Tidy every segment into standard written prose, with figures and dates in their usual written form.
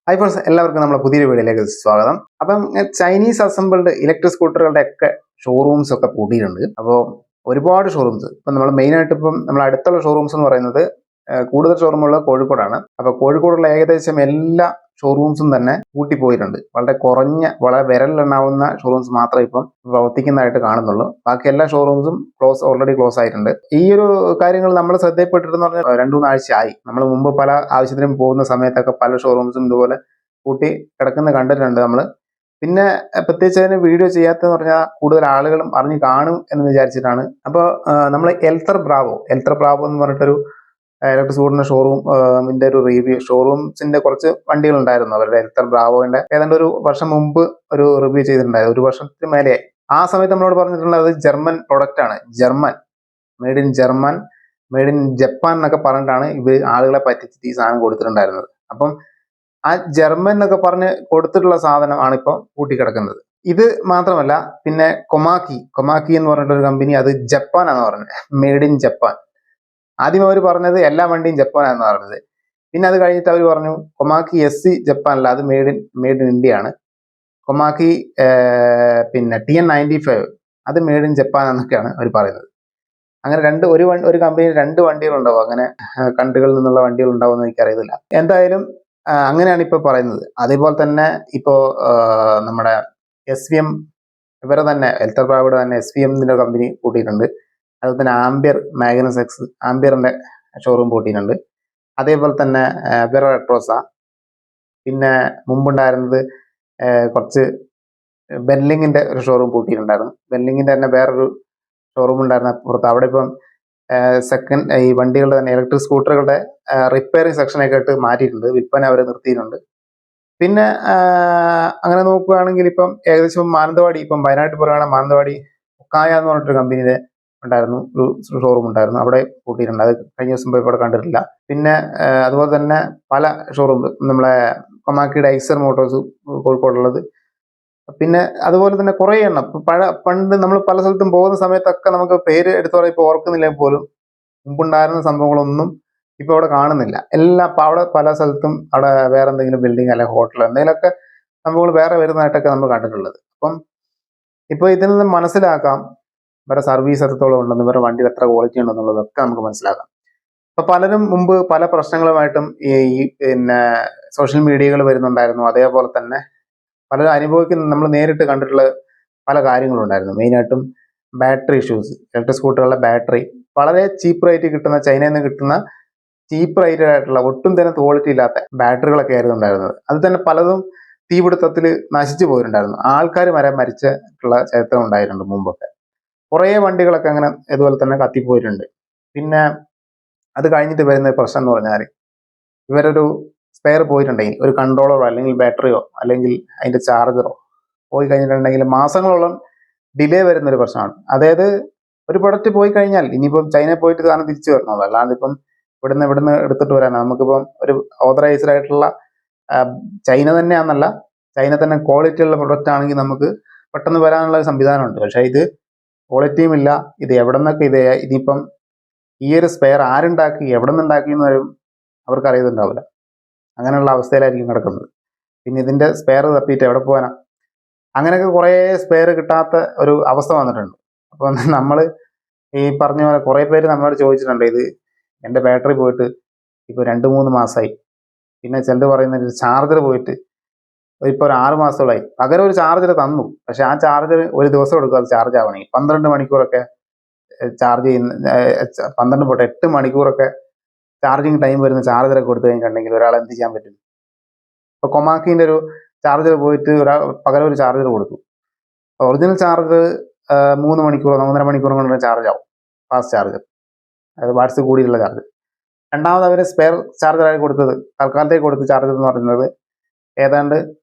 Hi friends, എല്ലാവർക്കും നമ്മുടെ പുതിയൊരു വീഡിയോയിലേക്ക് സ്വാഗതം. അപ്പം ചൈനീസ് അസംബിൾഡ് ഇലക്ട്രിക് സ്കൂട്ടറുകളുടെ ഒക്കെ ഷോറൂംസ് ഒക്കെ കൂട്ടിയിട്ടുണ്ട്. അപ്പോൾ ഒരുപാട് ഷോറൂംസ് ഇപ്പം നമ്മൾ മെയിനായിട്ട് ഇപ്പം നമ്മൾ അടുത്തുള്ള ഷോറൂംസ് എന്ന് പറയുന്നത് കൂടുതൽ ഷോറൂമുള്ള കോഴിക്കോടാണ്. അപ്പോൾ കോഴിക്കോടുള്ള ഏകദേശം എല്ലാ ഷോറൂംസും തന്നെ കൂട്ടിപ്പോയിട്ടുണ്ട്. വളരെ വിരലിലെണ്ണാവുന്ന ഷോറൂംസ് മാത്രമേ ഇപ്പം പ്രവർത്തിക്കുന്നതായിട്ട് കാണുന്നുള്ളൂ. ബാക്കി എല്ലാ ഷോറൂംസും ഓൾറെഡി ക്ലോസ് ആയിട്ടുണ്ട്. ഈ ഒരു കാര്യങ്ങൾ നമ്മൾ ശ്രദ്ധയിൽപ്പെട്ടിട്ടെന്ന് പറഞ്ഞാൽ 2-3 ആഴ്ചയായി. നമ്മൾ മുമ്പ് പല ആവശ്യത്തിനും പോകുന്ന സമയത്തൊക്കെ പല ഷോറൂംസും ഇതുപോലെ കൂട്ടി കിടക്കുന്ന കണ്ടിട്ടുണ്ട് നമ്മൾ. പിന്നെ പ്രത്യേകിച്ച് അതിന് വീഡിയോ ചെയ്യാത്തതെന്ന് പറഞ്ഞാൽ കൂടുതൽ ആളുകളും അറിഞ്ഞു കാണും എന്ന് വിചാരിച്ചിട്ടാണ്. അപ്പോൾ നമ്മൾ എൽത്തർ ബ്രാവോ എന്ന് പറഞ്ഞിട്ടൊരു ഇലക്ട്രിക് സ്കൂട്ടറിന്റെ ഷോറൂമിന്റെ ഒരു റിവ്യൂ, ഷോറൂംസിന്റെ കുറച്ച് വണ്ടികൾ ഉണ്ടായിരുന്നു അവരുടെ എൽത്തർ ബ്രാവോന്റെ. ഏതാണ്ട് ഒരു വർഷം മുമ്പ് ഒരു റിവ്യൂ ചെയ്തിട്ടുണ്ടായിരുന്നു, ഒരു വർഷത്തിന് മേലെയായി. ആ സമയത്ത് നമ്മളോട് പറഞ്ഞിട്ടുള്ളത് അത് ജർമ്മൻ പ്രൊഡക്റ്റ് ആണ്, മെയ്ഡ് ഇൻ ജപ്പാൻ എന്നൊക്കെ പറഞ്ഞിട്ടാണ് ഇവർ ആളുകളെ പറ്റിച്ചിട്ട് ഈ സാധനം കൊടുത്തിട്ടുണ്ടായിരുന്നത്. അപ്പം ആ ജർമ്മൻ എന്നൊക്കെ പറഞ്ഞ് കൊടുത്തിട്ടുള്ള സാധനമാണ് ഇപ്പം കൂട്ടിക്കിടക്കുന്നത്. ഇത് മാത്രമല്ല, പിന്നെ കൊമാക്കി എന്ന് പറഞ്ഞിട്ടൊരു കമ്പനി, അത് ജപ്പാനാന്ന് പറഞ്ഞത്, മെയ്ഡ് ഇൻ ജപ്പാൻ. ആദ്യം അവർ പറഞ്ഞത് എല്ലാ വണ്ടിയും ജപ്പാനാന്ന് പറഞ്ഞത്. പിന്നെ അത് കഴിഞ്ഞിട്ട് അവർ പറഞ്ഞു കൊമാക്കി SC ജപ്പാനല്ല, അത് മെയ്ഡ് ഇൻ ഇന്ത്യ ആണ്. കൊമാക്കി പിന്നെ TN95 അത് മെയ്ഡ് ഇൻ ജപ്പാൻ എന്നൊക്കെയാണ് അവർ പറയുന്നത്. അങ്ങനെ ഒരു കമ്പനിയിൽ 2 വണ്ടികളുണ്ടാവും, അങ്ങനെ കൺട്രികളിൽ നിന്നുള്ള വണ്ടികൾ ഉണ്ടാവും എന്ന് എനിക്കറിയത്തില്ല. എന്തായാലും അങ്ങനെയാണ് ഇപ്പോൾ പറയുന്നത്. അതേപോലെ തന്നെ ഇപ്പോൾ നമ്മുടെ SVM, ഇവരെ തന്നെ എൽത്തർ ബ്രാവോയുടെ തന്നെ SVM കമ്പനി കൂട്ടിയിട്ടുണ്ട്. അതുപോലെ തന്നെ ആംബിയറിന്റെ ഷോറൂം കൂട്ടിയിട്ടുണ്ട്. അതേപോലെ തന്നെ വെറോ റെട്രോസ, പിന്നെ മുമ്പുണ്ടായിരുന്നത് കുറച്ച് ബെൻലിങ്ങിന്റെ ഒരു ഷോറൂം കൂട്ടിയിട്ടുണ്ടായിരുന്നു. ബെൻലിങ്ങിന്റെ തന്നെ വേറൊരു ഷോറൂം ഉണ്ടായിരുന്ന പുറത്ത്, അവിടെ ഇപ്പം ഈ വണ്ടികളുടെ തന്നെ ഇലക്ട്രിക് സ്കൂട്ടറുകളുടെ റിപ്പയറിംഗ് സെക്ഷനൊക്കെ ആയിട്ട് മാറ്റിയിട്ടുണ്ട്, വിൽപ്പന അവർ നിർത്തിയിട്ടുണ്ട്. പിന്നെ അങ്ങനെ നോക്കുകയാണെങ്കിൽ ഇപ്പം ഏകദേശം മാനന്തവാടി, ഇപ്പം വയനാട്ടിൽ പറയുകയാണെങ്കിൽ മാനന്തവാടി ഉക്കായ എന്ന് പറഞ്ഞിട്ടൊരു കമ്പനിയുടെ ഉണ്ടായിരുന്നു, ഒരു ഷോറൂം ഉണ്ടായിരുന്നു, അവിടെ കൂട്ടിയിട്ടുണ്ട്. അത് കഴിഞ്ഞ ദിവസം പോയി ഇവിടെ കണ്ടിട്ടില്ല. പിന്നെ അതുപോലെ തന്നെ പല ഷോറൂം, നമ്മളെ കൊമാക്കിയുടെ ഐസർ മോട്ടോഴ്സ് കോഴിക്കോടുള്ളത്. പിന്നെ അതുപോലെ തന്നെ കുറേ എണ്ണം പണ്ട് നമ്മൾ പല സ്ഥലത്തും പോകുന്ന സമയത്തൊക്കെ നമുക്ക് പേര് എടുത്തു പറയാൻ ഇപ്പോൾ ഓർക്കുന്നില്ലെങ്കിൽ പോലും മുമ്പുണ്ടായിരുന്ന സംഭവങ്ങളൊന്നും ഇപ്പോൾ അവിടെ കാണുന്നില്ല. എല്ലാം അവിടെ പല സ്ഥലത്തും അവിടെ വേറെ എന്തെങ്കിലും ബിൽഡിംഗ് അല്ലെങ്കിൽ ഹോട്ടൽ എന്തെങ്കിലുമൊക്കെ സംഭവങ്ങൾ വേറെ വരുന്നതായിട്ടൊക്കെ നമ്മൾ കണ്ടിട്ടുള്ളത്. അപ്പം ഇപ്പോൾ ഇതിൽ നിന്ന് മനസ്സിലാക്കാം ഇവരുടെ സർവീസ് എത്രത്തോളം ഉണ്ടെന്ന്, ഇവരുടെ വണ്ടിയിൽ എത്ര ക്വാളിറ്റി ഉണ്ടെന്നുള്ളതൊക്കെ നമുക്ക് മനസ്സിലാക്കാം. അപ്പോൾ പലരും മുമ്പ് പല പ്രശ്നങ്ങളുമായിട്ടും ഈ പിന്നെ സോഷ്യൽ മീഡിയകൾ വരുന്നുണ്ടായിരുന്നു. അതേപോലെ തന്നെ പലരും അനുഭവിക്കുന്ന, നമ്മൾ നേരിട്ട് കണ്ടിട്ടുള്ള പല കാര്യങ്ങളുണ്ടായിരുന്നു. മെയിനായിട്ടും ബാറ്ററി ഇഷ്യൂസ്. ഇലക്ട്രിക് സ്കൂട്ടറുകളുടെ ബാറ്ററി വളരെ ചീപ്പ് റേറ്റ് കിട്ടുന്ന, ചൈനയിൽ നിന്ന് കിട്ടുന്ന ചീപ്പ് റേറ്റഡ് ആയിട്ടുള്ള ഒട്ടും തന്നെ ക്വാളിറ്റി ഇല്ലാത്ത ബാറ്ററികളൊക്കെ ആയിരുന്നു ഉണ്ടായിരുന്നത്. അത് തന്നെ പലതും തീപിടുത്തത്തിൽ നശിച്ചു പോയിട്ടുണ്ടായിരുന്നു. ആൾക്കാർ മരിച്ചിട്ടുള്ള ചരിത്രം ഉണ്ടായിട്ടുണ്ട് മുമ്പൊക്കെ. കുറേ വണ്ടികളൊക്കെ അങ്ങനെ ഇതുപോലെ തന്നെ കത്തിപ്പോയിട്ടുണ്ട്. പിന്നെ അത് കഴിഞ്ഞിട്ട് വരുന്ന പ്രശ്നം എന്ന് പറഞ്ഞാൽ, ഇവരൊരു സ്പെയർ പോയിട്ടുണ്ടെങ്കിൽ, ഒരു കൺട്രോളറോ അല്ലെങ്കിൽ ബാറ്ററിയോ അല്ലെങ്കിൽ അതിൻ്റെ ചാർജറോ പോയി കഴിഞ്ഞിട്ടുണ്ടെങ്കിൽ മാസങ്ങളോളം ഡിലേ വരുന്നൊരു പ്രശ്നമാണ്. അതായത് ഒരു പ്രൊഡക്റ്റ് പോയി കഴിഞ്ഞാൽ ഇനിയിപ്പം ചൈനയിൽ പോയിട്ട് കാരണം തിരിച്ചു വരണമല്ലോ, അല്ലാതെ ഇപ്പം ഇവിടുന്ന് എടുത്തിട്ട് വരാനാണ്. നമുക്കിപ്പം ഒരു ഓതറൈസ്ഡ് ആയിട്ടുള്ള ചൈന തന്നെയാണെന്നല്ല, ചൈന തന്നെ ക്വാളിറ്റി ഉള്ള പ്രൊഡക്റ്റ് ആണെങ്കിൽ നമുക്ക് പെട്ടെന്ന് വരാനുള്ള സംവിധാനമുണ്ട്. പക്ഷേ ഇത് ക്വാളിറ്റിയും ഇല്ല. ഇത് എവിടെ നിന്നൊക്കെ ഇനിയിപ്പം ഈ ഒരു സ്പെയർ ആരുണ്ടാക്കി, എവിടെ നിന്നുണ്ടാക്കി എന്നൊരു അവർക്ക് അറിയുന്നുണ്ടാവില്ല. അങ്ങനെയുള്ള അവസ്ഥയിലായിരിക്കും കിടക്കുന്നത്. പിന്നെ ഇതിൻ്റെ സ്പെയർ തപ്പിയിട്ട് എവിടെ പോകാനാ? അങ്ങനെയൊക്കെ കുറേ സ്പെയർ കിട്ടാത്ത ഒരു അവസ്ഥ വന്നിട്ടുണ്ട്. അപ്പോൾ നമ്മൾ ഈ പറഞ്ഞ പോലെ കുറേ പേര് നമ്മളോട് ചോദിച്ചിട്ടുണ്ട്, ഇത് എൻ്റെ ബാറ്ററി പോയിട്ട് ഇപ്പോൾ 2-3 മാസമായി. പിന്നെ ചിലർ പറയുന്നത് ചാർജർ പോയിട്ട് ഇപ്പോൾ ഒരു 6 മാസത്തോളമായി. പകരം ഒരു ചാർജർ തന്നു, പക്ഷെ ആ ചാർജർ ഒരു ദിവസം എടുക്കും അത് ചാർജ് ആവണമെങ്കിൽ. 12 മണിക്കൂറൊക്കെ ചാർജ് ചെയ്യുന്ന, 12 പോട്ടെ 8 മണിക്കൂറൊക്കെ ചാർജിങ് ടൈം വരുന്ന ചാർജറൊക്കെ കൊടുത്തു കഴിഞ്ഞിട്ടുണ്ടെങ്കിൽ ഒരാൾ എന്ത് ചെയ്യാൻ പറ്റും? ഇപ്പോൾ കൊമാക്കിൻ്റെ ഒരു ചാർജർ പോയിട്ട് പകരം ഒരു ചാർജർ കൊടുത്തു. ഒറിജിനൽ ചാർജർ 3 മണിക്കൂറോ 3.5 മണിക്കൂറോ കൊണ്ട് ചാർജ് ആവും, ഫാസ്റ്റ് ചാർജർ, അത് വാട്സ് കൂടിയുള്ള ചാർജർ. രണ്ടാമത് അവർ സ്പെയർ ചാർജറായി കൊടുത്തത്, തൽക്കാലത്തേക്ക് കൊടുത്ത ചാർജർ എന്ന് പറയുന്നത് ഏതാണ്ട്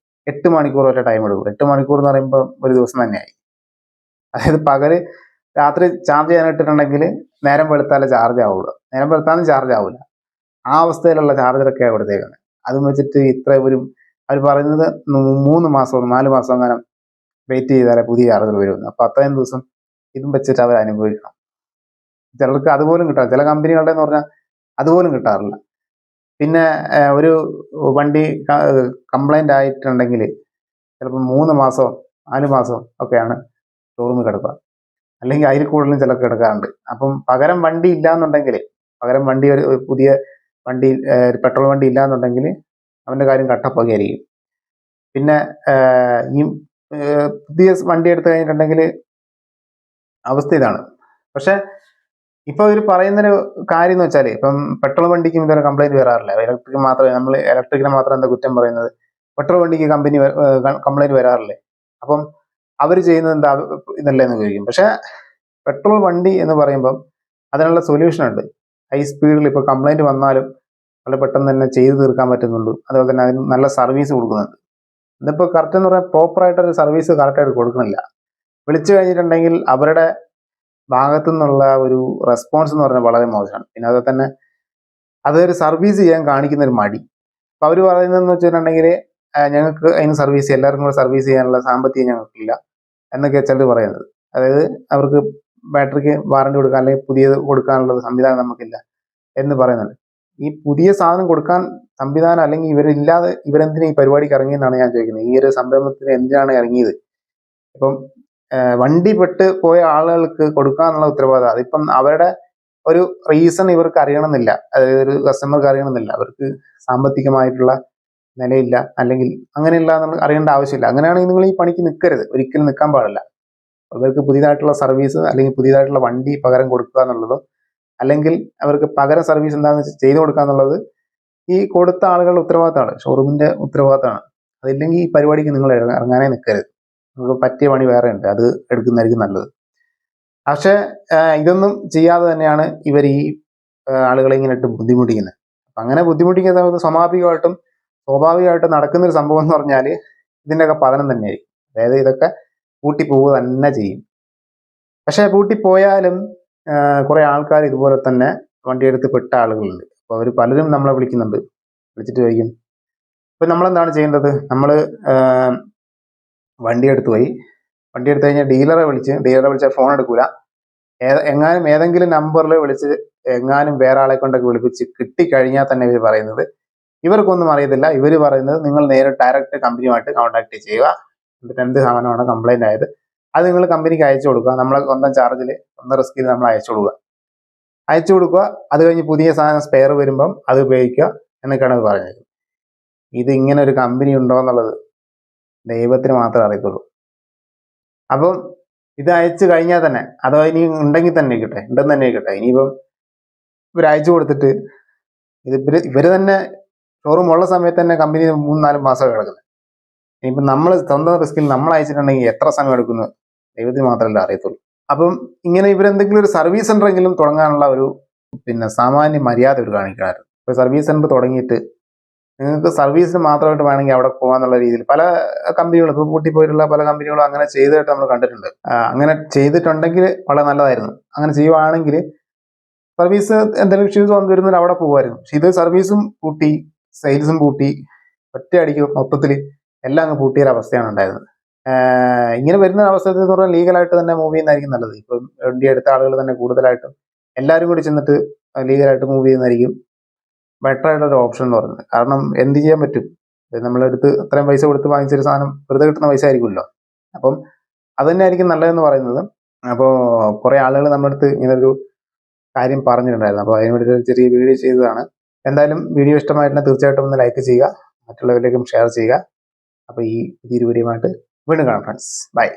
8 മണിക്കൂർ വരെ ടൈം എടുക്കും. 8 മണിക്കൂർ എന്ന് പറയുമ്പോൾ ഒരു ദിവസം തന്നെയായി. അതായത് രാത്രി ചാർജ് ചെയ്യാനിട്ടിട്ടുണ്ടെങ്കിൽ നേരം വെളുത്താലേ ചാർജ് ആവുള്ളൂ, നേരം വെളുത്താലും ചാർജ് ആവില്ല. ആ അവസ്ഥയിലുള്ള ചാർജറൊക്കെയാണ് കൊടുത്തേക്കുന്നത്. അതും വെച്ചിട്ട് അവർ പറയുന്നത് 3 മാസം 4 മാസം അങ്ങനെ വെയിറ്റ് ചെയ്താലേ പുതിയ ചാർജർ വരുമെന്ന്. അപ്പോൾ അത്രയും ദിവസം ഇതും വെച്ചിട്ട് അവർ അനുഭവിക്കണം. ചിലർക്ക് അതുപോലും കിട്ടാറില്ല. ചില കമ്പനികളുടെ എന്ന് പറഞ്ഞാൽ അതുപോലും കിട്ടാറില്ല. പിന്നെ ഒരു വണ്ടി കംപ്ലൈൻ്റ് ആയിട്ടുണ്ടെങ്കിൽ ചിലപ്പോൾ 3 മാസമോ 4 മാസമോ ഒക്കെയാണ് ഷോറൂമിൽ കിടക്കുക, അല്ലെങ്കിൽ അതിൽ കൂടുതലും ചിലർക്ക് കിടക്കാറുണ്ട്. അപ്പം പകരം വണ്ടി ഇല്ലാന്നുണ്ടെങ്കിൽ, പകരം വണ്ടി ഒരു പുതിയ വണ്ടി പെട്രോൾ വണ്ടി ഇല്ലാന്നുണ്ടെങ്കിൽ അവൻ്റെ കാര്യം കട്ടപ്പുകയായിരിക്കും. പിന്നെ ഈ പുതിയ വണ്ടി എടുത്തു കഴിഞ്ഞിട്ടുണ്ടെങ്കിൽ അവസ്ഥ ഇതാണ്. പക്ഷെ ഇപ്പൊ ഇവർ പറയുന്നൊരു കാര്യം എന്ന് വെച്ചാൽ, ഇപ്പം പെട്രോൾ വണ്ടിക്കും ഇതുവരെ കംപ്ലൈന്റ് വരാറില്ല. ഇലക്ട്രിക് മാത്രമേ, നമ്മൾ ഇലക്ട്രിക്കിനെ മാത്രം എന്താ കുറ്റം പറയുന്നത്, പെട്രോൾ വണ്ടിക്ക് കംപ്ലൈന്റ് വരാറില്ലേ? അപ്പം അവർ ചെയ്യുന്നത് എന്താ ഇതല്ലേ എന്ന് ചോദിക്കും. പക്ഷെ പെട്രോൾ വണ്ടി എന്ന് പറയുമ്പം അതിനുള്ള സൊല്യൂഷൻ ഉണ്ട്. ഹൈ സ്പീഡിൽ ഇപ്പോൾ കംപ്ലൈന്റ് വന്നാലും വളരെ പെട്ടെന്ന് തന്നെ ചെയ്തു തീർക്കാൻ പറ്റുന്നുള്ളൂ. അതുപോലെ തന്നെ അതിന് നല്ല സർവീസ് കൊടുക്കുന്നുണ്ട്. ഇതിപ്പോൾ കറക്റ്റ് എന്ന് പറയാൻ പ്രോപ്പറായിട്ടൊരു സർവീസ് കറക്റ്റായിട്ട് കൊടുക്കുന്നില്ല. വിളിച്ചു കഴിഞ്ഞിട്ടുണ്ടെങ്കിൽ അവരുടെ ഭാഗത്തു നിന്നുള്ള ഒരു റെസ്പോൺസ് എന്ന് പറഞ്ഞാൽ വളരെ മോശമാണ്. പിന്നെ അതുപോലെ തന്നെ അതൊരു സർവീസ് ചെയ്യാൻ കാണിക്കുന്ന ഒരു മടി. അപ്പോൾ അവർ പറയുന്നതെന്ന് വെച്ചിട്ടുണ്ടെങ്കിൽ ഞങ്ങൾക്ക് അതിന് സർവീസ്, എല്ലാവർക്കും കൂടെ സർവീസ് ചെയ്യാനുള്ള സാമ്പത്തികം ഞങ്ങൾക്കില്ല എന്നൊക്കെ ചിലർ പറയുന്നത്. അതായത് അവർക്ക് ബാറ്ററിക്ക് വാറണ്ടി കൊടുക്കാൻ അല്ലെങ്കിൽ പുതിയത് കൊടുക്കാനുള്ള സംവിധാനം നമുക്കില്ല എന്ന് പറയുന്നുണ്ട്. ഈ പുതിയ സാധനം കൊടുക്കാൻ സംവിധാനം അല്ലെങ്കിൽ ഇവരില്ലാതെ ഇവരെന്തിനാ ഈ പരിപാടിക്ക് ഇറങ്ങിയെന്നാണ് ഞാൻ ചോദിക്കുന്നത്. ഈ ഒരു സംരംഭത്തിന് എന്തിനാണ് ഇറങ്ങിയത്? ഇപ്പം വണ്ടി പെട്ട് പോയ ആളുകൾക്ക് കൊടുക്കാന്നുള്ള ഉത്തരവാദിത്തം, അതിപ്പം അവരുടെ ഒരു റീസൺ ഇവർക്ക് അറിയണമെന്നില്ല, അതായത് ഒരു കസ്റ്റമർക്ക് അറിയണമെന്നില്ല, അവർക്ക് സാമ്പത്തികമായിട്ടുള്ള നിലയില്ല അല്ലെങ്കിൽ അങ്ങനെയുള്ള നമ്മൾ അറിയേണ്ട ആവശ്യമില്ല. അങ്ങനെയാണെങ്കിൽ നിങ്ങൾ ഈ പണിക്ക് നിൽക്കരുത്, ഒരിക്കലും നിൽക്കാൻ പാടില്ല. അവർക്ക് പുതിയതായിട്ടുള്ള സർവീസ് അല്ലെങ്കിൽ പുതിയതായിട്ടുള്ള വണ്ടി പകരം കൊടുക്കുക എന്നുള്ളതോ അല്ലെങ്കിൽ അവർക്ക് പകരം സർവീസ് എന്താണെന്ന് വെച്ചാൽ ചെയ്തു കൊടുക്കുക എന്നുള്ളത് ഈ കൊടുത്ത ആളുകളുടെ ഉത്തരവാദിത്തമാണ്, ഷോറൂമിന്റെ ഉത്തരവാദിത്തമാണ്. അതില്ലെങ്കിൽ ഈ പരിപാടിക്ക് നിങ്ങൾ ഇറങ്ങാനേ നിൽക്കരുത്. നമുക്ക് പറ്റിയ പണി വേറെ ഉണ്ട്, അത് എടുക്കുന്നതായിരിക്കും നല്ലത്. പക്ഷെ ഇതൊന്നും ചെയ്യാതെ തന്നെയാണ് ഇവർ ഈ ആളുകളെ ഇങ്ങനെ ഇട്ട് ബുദ്ധിമുട്ടിക്കുന്നത്. അപ്പം അങ്ങനെ ബുദ്ധിമുട്ടിക്കുന്ന സമയത്ത് സ്വാഭാവികമായിട്ടും നടക്കുന്ന ഒരു സംഭവം എന്ന് പറഞ്ഞാൽ ഇതിൻ്റെയൊക്കെ പതനം തന്നെയായിരിക്കും. അതായത് ഇതൊക്കെ പൂട്ടിപ്പോവുക തന്നെ ചെയ്യും. പക്ഷെ പൂട്ടിപ്പോയാലും കുറെ ആൾക്കാർ ഇതുപോലെ തന്നെ വണ്ടിയെടുത്ത് പെട്ട ആളുകളുണ്ട്. അപ്പോൾ അവർ പലരും നമ്മളെ വിളിക്കുന്നുണ്ട്, വിളിച്ചിട്ട് ചോദിക്കും ഇപ്പം നമ്മളെന്താണ് ചെയ്യേണ്ടത്? നമ്മൾ വണ്ടി എടുത്തു കഴിഞ്ഞാൽ ഡീലറെ വിളിച്ചാൽ ഫോൺ എടുക്കൂല. എങ്ങാനും ഏതെങ്കിലും നമ്പറിൽ വിളിച്ച് എങ്ങാനും വേറെ ആളെ കൊണ്ടൊക്കെ വിളിപ്പിച്ച് കിട്ടിക്കഴിഞ്ഞാൽ തന്നെ ഇവർ പറയുന്നത് ഇവർക്കൊന്നും അറിയത്തില്ല. ഇവർ പറയുന്നത് നിങ്ങൾ നേരെ ഡയറക്റ്റ് കമ്പനിയുമായിട്ട് കോൺടാക്ട് ചെയ്യുക, എന്നിട്ട് എന്ത് സാധനമാണ് കംപ്ലൈന്റ് ആയത് അത് നിങ്ങൾ കമ്പനിക്ക് അയച്ചു കൊടുക്കുക, നമ്മളെ സ്വന്തം ചാർജിൽ സ്വന്തം റിസ്കിൽ നമ്മൾ അയച്ചു കൊടുക്കുക. അത് കഴിഞ്ഞ് പുതിയ സാധനം സ്പെയർ വരുമ്പം അത് ഉപയോഗിക്കുക എന്നൊക്കെയാണ് പറഞ്ഞത്. ഇത് ഇങ്ങനെ ഒരു കമ്പനി ഉണ്ടോ എന്നുള്ളത് ദൈവത്തിന് മാത്രമേ അറിയത്തുള്ളൂ. അപ്പം ഇത് അയച്ചു കഴിഞ്ഞാൽ തന്നെ, അഥവാ ഇനി ഉണ്ടെങ്കിൽ തന്നെ ഇരിക്കട്ടെ, ഇനിയിപ്പം ഇവർ അയച്ചു കൊടുത്തിട്ട് ഇവര് തന്നെ ഷോറൂം ഉള്ള സമയത്ത് തന്നെ കമ്പനി 3-4 മാസമൊക്കെ കിടക്കുന്നത്. ഇനിയിപ്പം നമ്മൾ സ്വന്തം റിസ്കിൽ നമ്മൾ അയച്ചിട്ടുണ്ടെങ്കിൽ എത്ര സമയം എടുക്കുന്നു ദൈവത്തിന് മാത്രമല്ല അറിയത്തുള്ളൂ. അപ്പം ഇങ്ങനെ ഇവരെന്തെങ്കിലും ഒരു സർവീസ് സെൻ്ററെങ്കിലും തുടങ്ങാനുള്ള ഒരു സാമാന്യ മര്യാദ ഇവർ കാണിക്കണമായിരുന്നു. ഇപ്പോൾ സർവീസ് സെൻ്റർ തുടങ്ങിയിട്ട് നിങ്ങൾക്ക് സർവീസിന് മാത്രമായിട്ട് വേണമെങ്കിൽ അവിടെ പോകാന്നുള്ള രീതിയിൽ പല കമ്പനികളും, ഇപ്പോൾ പൂട്ടിപ്പോയിട്ടുള്ള പല കമ്പനികളും അങ്ങനെ ചെയ്തതായിട്ട് നമ്മൾ കണ്ടിട്ടുണ്ട്. അങ്ങനെ ചെയ്തിട്ടുണ്ടെങ്കിൽ വളരെ നല്ലതായിരുന്നു. അങ്ങനെ ചെയ്യുവാണെങ്കിൽ സർവീസ് എന്തെങ്കിലും ഇഷ്യൂസ് വന്നു വരുന്നതിൽ അവിടെ പോകുമായിരുന്നു. പക്ഷെ ഇത് സർവീസും പൂട്ടി, സെയിൽസും പൂട്ടി, ഒറ്റയടിക്ക് മൊത്തത്തിൽ എല്ലാം അങ്ങ് പൂട്ടിയൊരവസ്ഥയാണ് ഉണ്ടായിരുന്നത്. ഇങ്ങനെ വരുന്ന അവസരത്തിൽ എന്ന് പറഞ്ഞാൽ ലീഗലായിട്ട് തന്നെ മൂവ് ചെയ്യുന്നതായിരിക്കും നല്ലത്. ഇപ്പം വണ്ടി എടുത്ത ആളുകൾ തന്നെ കൂടുതലായിട്ടും എല്ലാവരും കൂടി ചെന്നിട്ട് ലീഗലായിട്ട് മൂവ് ചെയ്യുന്നതായിരിക്കും ബെറ്റർ ആയിട്ടുള്ള ഓപ്ഷൻ എന്ന് പറയുന്നത്. കാരണം എന്ത് ചെയ്യാൻ പറ്റും, നമ്മളെടുത്ത് അത്രയും പൈസ കൊടുത്ത് വാങ്ങിച്ചൊരു സാധനം വെറുതെ കിട്ടുന്ന പൈസ ആയിരിക്കുമല്ലോ. അപ്പം അത് തന്നെ ആയിരിക്കും നല്ലതെന്ന് പറയുന്നത്. അപ്പോൾ കുറേ ആളുകൾ നമ്മുടെ അടുത്ത് ഇങ്ങനൊരു കാര്യം പറഞ്ഞിട്ടുണ്ടായിരുന്നു. അപ്പോൾ അതിന് വേണ്ടി ഒരു ചെറിയ വീഡിയോ ചെയ്തതാണ്. എന്തായാലും വീഡിയോ ഇഷ്ടമായിട്ടുണ്ടെങ്കിൽ തീർച്ചയായിട്ടും ഒന്ന് ലൈക്ക് ചെയ്യുക, മറ്റുള്ളവരിലേക്കും ഷെയർ ചെയ്യുക. അപ്പോൾ ഈ പുതിയൊരു വീഡിയോയുമായിട്ട് വീണ്ടും കാണാം ഫ്രണ്ട്സ്. ബൈ.